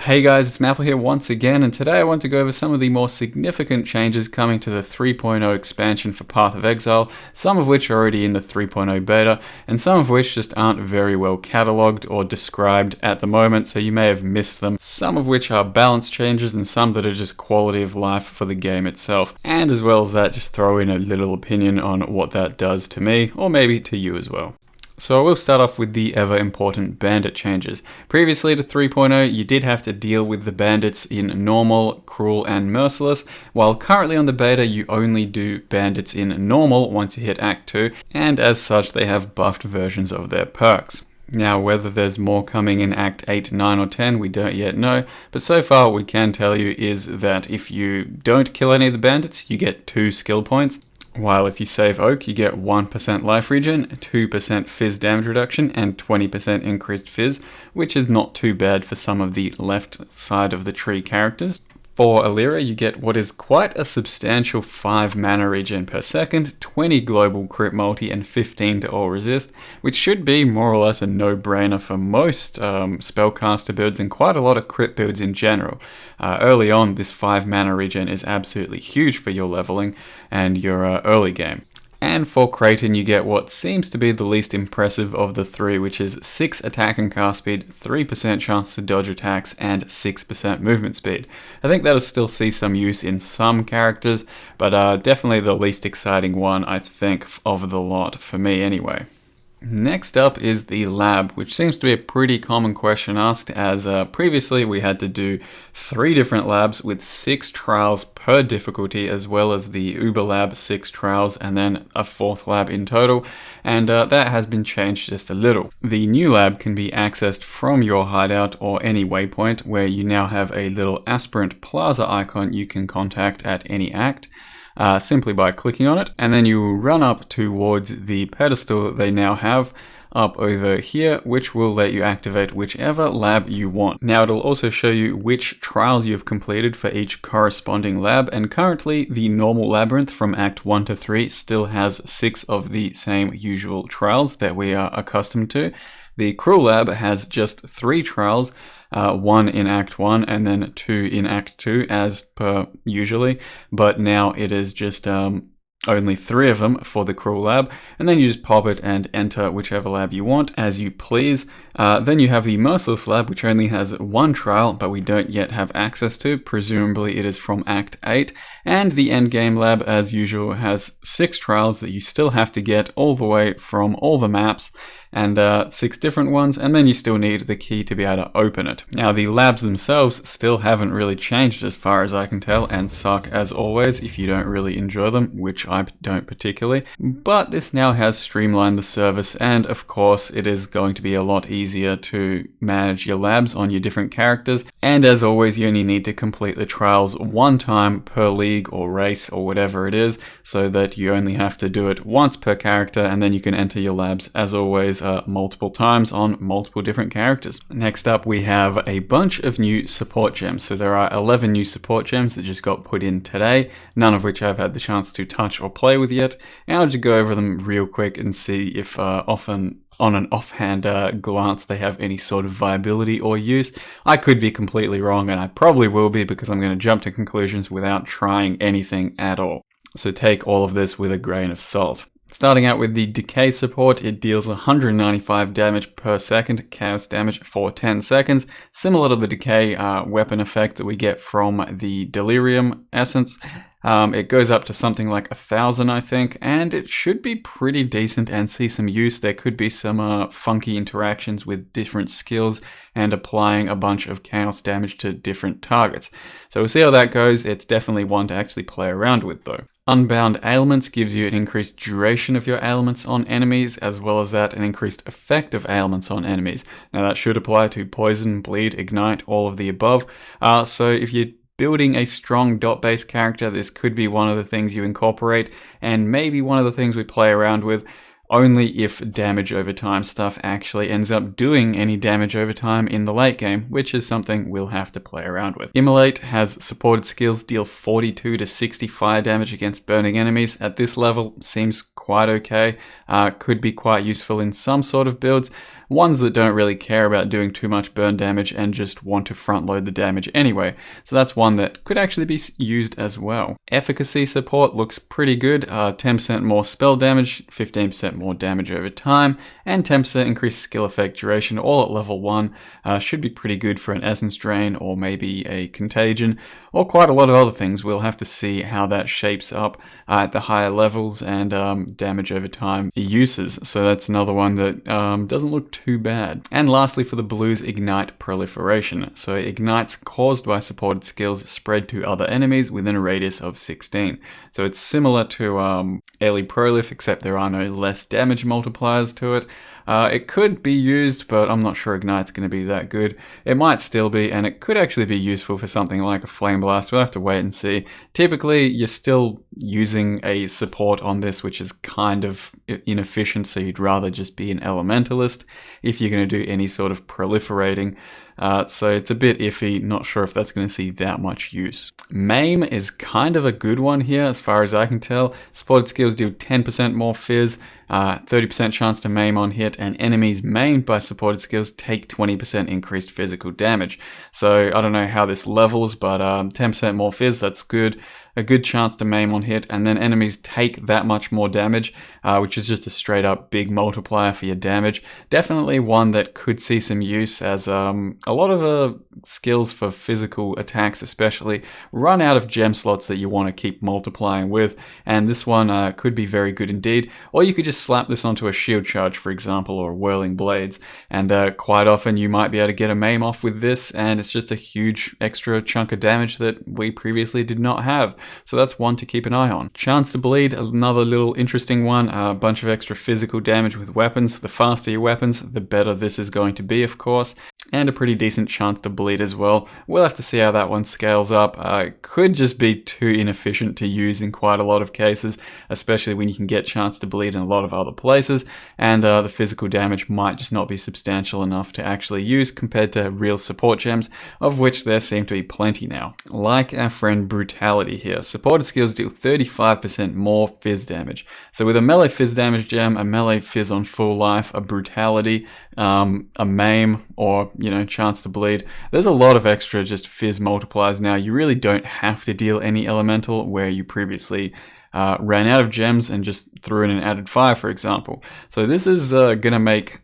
Hey guys, it's Mathel here once again, and today I want to go over some of the more significant changes coming to the 3.0 expansion for Path of Exile, some of which are already in the 3.0 beta, and some of which just aren't very well catalogued or described at the moment, so you may have missed them, some of which are balance changes and some that are just quality of life for the game itself. And as well as that, just throw in a little opinion on what that does to me, or maybe to you as well. So I will start off with the ever important bandit changes. Previously to 3.0, you did have to deal with the bandits in normal, cruel, and merciless, while currently on the beta you only do bandits in normal once you hit Act 2, and as such they have buffed versions of their perks. Now, whether there's more coming in Act 8, 9, or 10, we don't yet know, but so far what we can tell you is that if you don't kill any of the bandits, you get 2 skill points. While if you save Oak, you get 1% life regen, 2% fizz damage reduction, and 20% increased fizz, which is not too bad for some of the left side of the tree characters. For Alira, you get what is quite a substantial 5 mana regen per second, 20 global crit multi, and 15 to all resist, which should be more or less a no-brainer for most spellcaster builds and quite a lot of crit builds in general. Early on, this 5 mana regen is absolutely huge for your leveling and your early game. And for Kraton, you get what seems to be the least impressive of the three, which is 6 attack and cast speed, 3% chance to dodge attacks, and 6% movement speed. I think that'll still see some use in some characters, but definitely the least exciting one, I think, of the lot, for me anyway. Next up is the lab, which seems to be a pretty common question asked, as previously we had to do 3 different labs with 6 trials per difficulty, as well as the Uber lab, 6 trials, and then a 4th lab in total, and that has been changed just a little. The new lab can be accessed from your hideout or any waypoint, where you now have a little aspirant plaza icon you can contact at any act. Simply by clicking on it, and then you will run up towards the pedestal they now have up over here, which will let you activate whichever lab you want. Now it'll also show you which trials you've completed for each corresponding lab, and currently the normal labyrinth from Act 1 to 3 still has 6 of the same usual trials that we are accustomed to. The cruel lab has just 3 trials, 1 in Act 1 and then 2 in Act 2 as per usually, but now it is just only 3 of them for the cruel lab, and then you just pop it and enter whichever lab you want as you please. Then you have the merciless lab, which only has 1 trial, but we don't yet have access to. Presumably it is from Act 8, and the endgame lab, as usual, has 6 trials that you still have to get all the way from all the maps, and 6 different ones, and then you still need the key to be able to open it. Now the labs themselves still haven't really changed as far as I can tell, and suck as always if you don't really enjoy them, which I don't particularly, but this now has streamlined the service, and of course it is going to be a lot easier to manage your labs on your different characters, and as always you only need to complete the trials 1 time per league or race or whatever it is, so that you only have to do it once per character, and then you can enter your labs as always multiple times on multiple different characters. Next up we have a bunch of new support gems. So there are 11 new support gems that just got put in today, none of which I've had the chance to touch or play with yet, and I'll just go over them real quick and see if often on an offhand glance they have any sort of viability or use. I could be completely wrong, and I probably will be, because I'm going to jump to conclusions without trying anything at all. So take all of this with a grain of salt. Starting out with the Decay support, it deals 195 damage per second, chaos damage for 10 seconds, similar to the Decay weapon effect that we get from the Delirium essence. It goes up to something like 1,000, I think, and it should be pretty decent and see some use. There could be some funky interactions with different skills and applying a bunch of chaos damage to different targets. So we'll see how that goes. It's definitely one to actually play around with though. Unbound Ailments gives you an increased duration of your ailments on enemies, as well as that an increased effect of ailments on enemies. Now that should apply to poison, bleed, ignite, all of the above. So if you're building a strong dot-based character, this could be one of the things you incorporate, and maybe one of the things we play around with, only if damage over time stuff actually ends up doing any damage over time in the late game, which is something we'll have to play around with. Immolate has supported skills deal 42 to 60 fire damage against burning enemies. At this level, seems quite okay. Could be quite useful in some sort of builds, ones that don't really care about doing too much burn damage and just want to front load the damage anyway. So that's one that could actually be used as well. Efficacy support looks pretty good, 10% more spell damage, 15% more damage over time, and 10% increased skill effect duration, all at level 1. Should be pretty good for an Essence Drain or maybe a Contagion, or quite a lot of other things. We'll have to see how that shapes up at the higher levels and damage over time uses. So that's another one that doesn't look too bad. And lastly, for the blues, Ignite Proliferation. So ignites caused by supported skills spread to other enemies within a radius of 16. So it's similar to Aelie Prolif, except there are no less damage multipliers to it. It could be used, but I'm not sure Ignite's going to be that good. It might still be, and it could actually be useful for something like a Flame Blast. We'll have to wait and see. Typically, you're still using a support on this, which is kind of inefficient, so you'd rather just be an Elementalist if you're going to do any sort of proliferating. So it's a bit iffy, not sure if that's going to see that much use. Maim is kind of a good one here as far as I can tell. Supported skills do 10% more fizz, 30% chance to maim on hit, and enemies maimed by supported skills take 20% increased physical damage. So I don't know how this levels, but 10% more fizz, that's good. A good chance to maim on hit, and then enemies take that much more damage, which is just a straight up big multiplier for your damage. Definitely one that could see some use, as a lot of skills for physical attacks especially run out of gem slots that you want to keep multiplying with, and this one could be very good indeed. Or you could just slap this onto a shield charge, for example, or Whirling Blades, and quite often you might be able to get a maim off with this, and it's just a huge extra chunk of damage that we previously did not have. So that's one to keep an eye on. Chance to bleed, another little interesting one. A bunch of extra physical damage with weapons. The faster your weapons, the better this is going to be, of course. And a pretty decent chance to bleed as well. We'll have to see how that one scales up. It could just be too inefficient to use in quite a lot of cases, especially when you can get chance to bleed in a lot of other places, and the physical damage might just not be substantial enough to actually use compared to real support gems, of which there seem to be plenty now. Like our friend Brutality here, supported skills deal 35% more fizz damage. So with a melee fizz damage gem, a melee fizz on full life, a Brutality, a maim, or chance to bleed, there's a lot of extra just fizz multipliers now. You really don't have to deal any elemental where you previously ran out of gems and just threw in an added fire, for example. So this is gonna make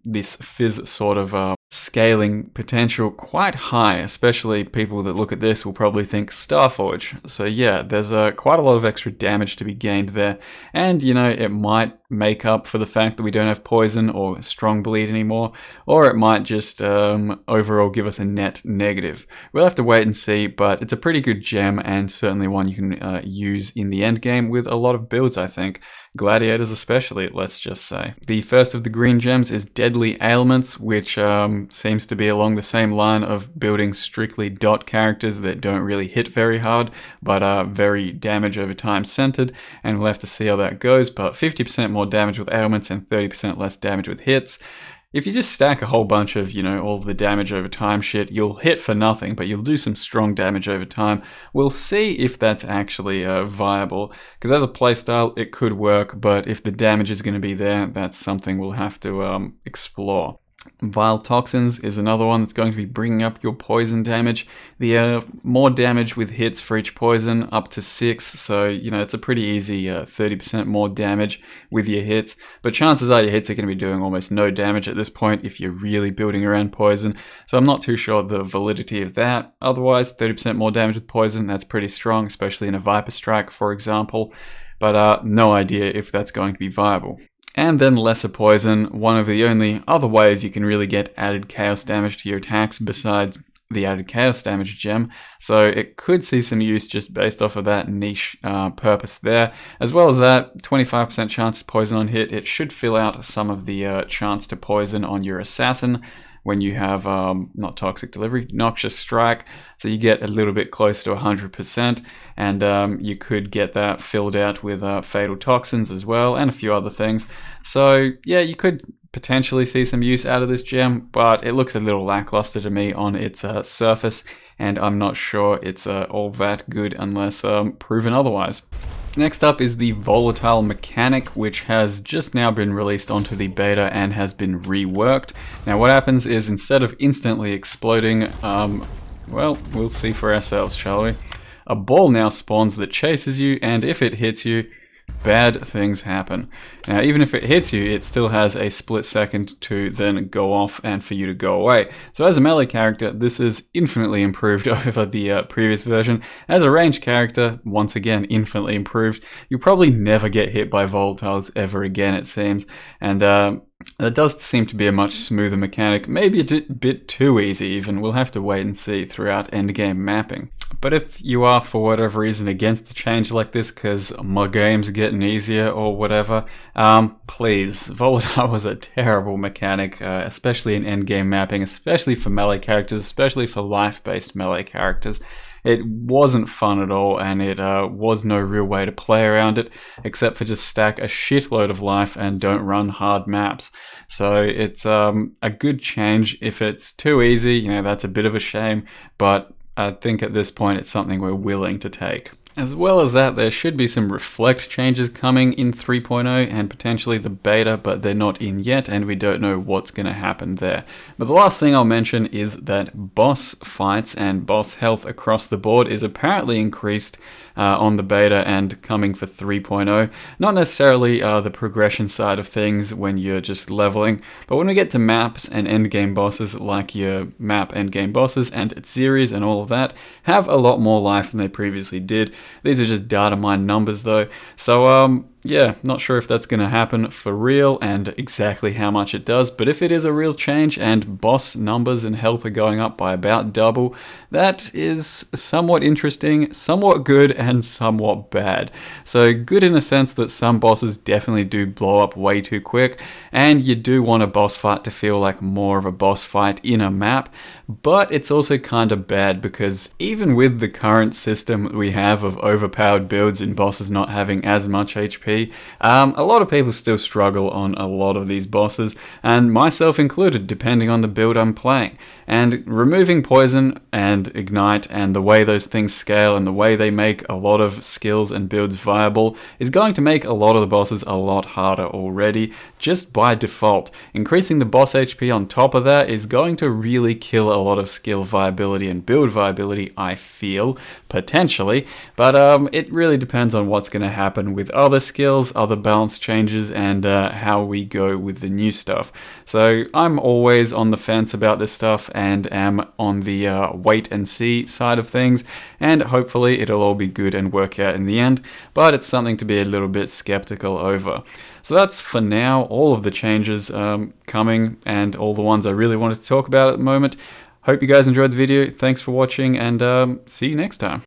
this fizz sort of scaling potential quite high, especially people that look at this will probably think Starforge. So yeah, there's quite a lot of extra damage to be gained there, and it might make up for the fact that we don't have poison or strong bleed anymore, or it might just overall give us a net negative. We'll have to wait and see, but it's a pretty good gem and certainly one you can use in the end game with a lot of builds, I think. Gladiators especially, let's just say. The first of the green gems is Deadly Ailments, which seems to be along the same line of building strictly dot characters that don't really hit very hard, but are very damage over time centered, and we'll have to see how that goes. But 50% more damage with ailments and 30% less damage with hits. If you just stack a whole bunch of, all of the damage over time shit, you'll hit for nothing, but you'll do some strong damage over time. We'll see if that's actually viable, because as a playstyle, it could work, but if the damage is going to be there, that's something we'll have to explore. Vile Toxins is another one that's going to be bringing up your poison damage. The more damage with hits for each poison, up to 6, so it's a pretty easy 30% more damage with your hits, but chances are your hits are going to be doing almost no damage at this point if you're really building around poison, so I'm not too sure the validity of that. Otherwise, 30% more damage with poison, that's pretty strong, especially in a Viper Strike, for example, but no idea if that's going to be viable. And then Lesser Poison, one of the only other ways you can really get added chaos damage to your attacks besides the added chaos damage gem, so it could see some use just based off of that niche purpose there. As well as that, 25% chance to poison on hit. It should fill out some of the chance to poison on your assassin when you have, not Toxic Delivery, Noxious Strike, so you get a little bit closer to 100%, and you could get that filled out with Fatal Toxins as well, and a few other things. So yeah, you could potentially see some use out of this gem, but it looks a little lackluster to me on its surface, and I'm not sure it's all that good unless proven otherwise. Next up is the Volatile mechanic, which has just now been released onto the beta and has been reworked. Now what happens is, instead of instantly exploding, well, we'll see for ourselves, shall we? A ball now spawns that chases you, and if it hits you, bad things happen. Now, even if it hits you, it still has a split second to then go off and for you to go away. So as a melee character, this is infinitely improved over the previous version. As a ranged character, once again, infinitely improved. You'll probably never get hit by volatiles ever again, it seems. And that does seem to be a much smoother mechanic, maybe a bit too easy even. We'll have to wait and see throughout endgame mapping. But if you are for whatever reason against a change like this because my game's getting easier or whatever, please, Volatile was a terrible mechanic, especially in endgame mapping, especially for melee characters, especially for life-based melee characters. It wasn't fun at all, and it was no real way to play around it, except for just stack a shitload of life and don't run hard maps. So it's a good change. If it's too easy, you know, that's a bit of a shame, but I think at this point it's something we're willing to take. As well as that, there should be some reflect changes coming in 3.0 and potentially the beta, but they're not in yet and we don't know what's going to happen there. But the last thing I'll mention is that boss fights and boss health across the board is apparently increased on the beta and coming for 3.0. Not necessarily the progression side of things when you're just leveling, but when we get to maps and endgame bosses, like your map endgame bosses and its series and all of that, have a lot more life than they previously did. These are just data mine numbers though, so yeah, not sure if that's going to happen for real and exactly how much it does, but if it is a real change and boss numbers and health are going up by about double, that is somewhat interesting, somewhat good, and somewhat bad. So good in the sense that some bosses definitely do blow up way too quick, and you do want a boss fight to feel like more of a boss fight in a map, but it's also kind of bad because even with the current system we have of overpowered builds and bosses not having as much HP, a lot of people still struggle on a lot of these bosses, and myself included, depending on the build I'm playing. And removing poison and ignite and the way those things scale and the way they make a lot of skills and builds viable is going to make a lot of the bosses a lot harder already, just by default. Increasing the boss HP on top of that is going to really kill a lot of skill viability and build viability, I feel, potentially, but it really depends on what's going to happen with other skills, other balance changes, and how we go with the new stuff. So I'm always on the fence about this stuff and am on the wait and see side of things, and hopefully it'll all be good and work out in the end, but it's something to be a little bit skeptical over. So that's for now all of the changes coming and all the ones I really wanted to talk about at the moment. Hope you guys enjoyed the video. Thanks for watching, and see you next time.